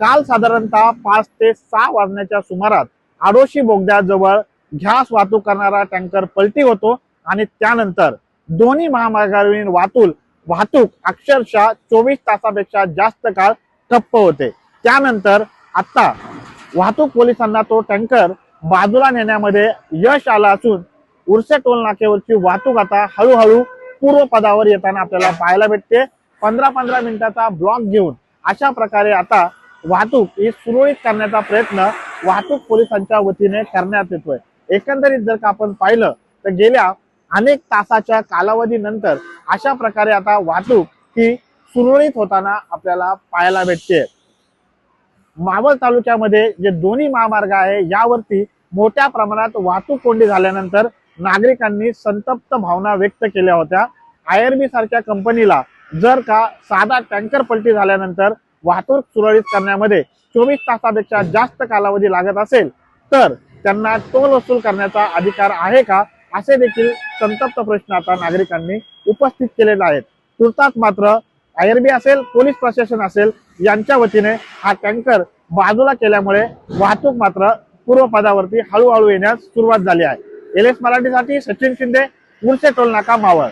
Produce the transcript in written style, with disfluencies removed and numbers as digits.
काल साधारणतः 5 ते 6 वाजण्याच्या सुमारास आडोशी बोगद्याजवळ गॅस वाहतूक करणारा टँकर पलटी होतो आणि त्यानंतर दोन्ही महामार्गावरील वाहतूक अक्षरशः 24 तासापेक्षा जास्त काळ ठप्प होते। त्यानंतर आता वाहतूक पोलिसांना तो टँकर बाजूला नेण्यामध्ये यश आलं असून उर्से टोल नाक्यावरची वाहतूक आता हळूहळू पूर्वपदावर येताना आपल्याला पाहायला भेटते। 15-15 मिनिटाचा ब्लॉक घेऊन अशा प्रकारे आता वाहतूक ही सुरळीत करण्याचा प्रयत्न वाहतूक पोलिसांच्या वतीने करण्यात येतोय। एकंदरीत जर का आपण पाहिलं तर गेल्या अनेक तासाच्या कालावधीनंतर अशा प्रकारे आता वाहतूक ही सुरळीत होताना आपल्याला पाहायला भेटते। मावळ तालुक्यामध्ये जे दोन्ही महामार्ग आहे यावरती मोठ्या प्रमाणात वाहतूक कोंडी झाल्यानंतर नागरिकांनी संतप्त भावना व्यक्त केल्या होत्या। आयआरबी सारख्या कंपनीला जर का साधा टँकर पलटी झाल्यानंतर वाहतूक सुरळीत करण्यामध्ये 24 तासापेक्षा जास्त कालावधी लागत असेल तर त्यांना टोल वसूल करण्याचा अधिकार आहे का, असे देखील संतप्त प्रश्न आता नागरिकांनी उपस्थित केलेले आहेत। तुर्तास मात्र आयआरबी असेल, पोलीस प्रशासन असेल यांच्या वतीने हा टँकर बाजूला केल्यामुळे वाहतूक मात्र पूर्वपदावरती हळूहळू येण्यास सुरुवात झाली आहे। LS मराठीसाठी सचिन शिंदे, उर्से टोल नाका, मावळ।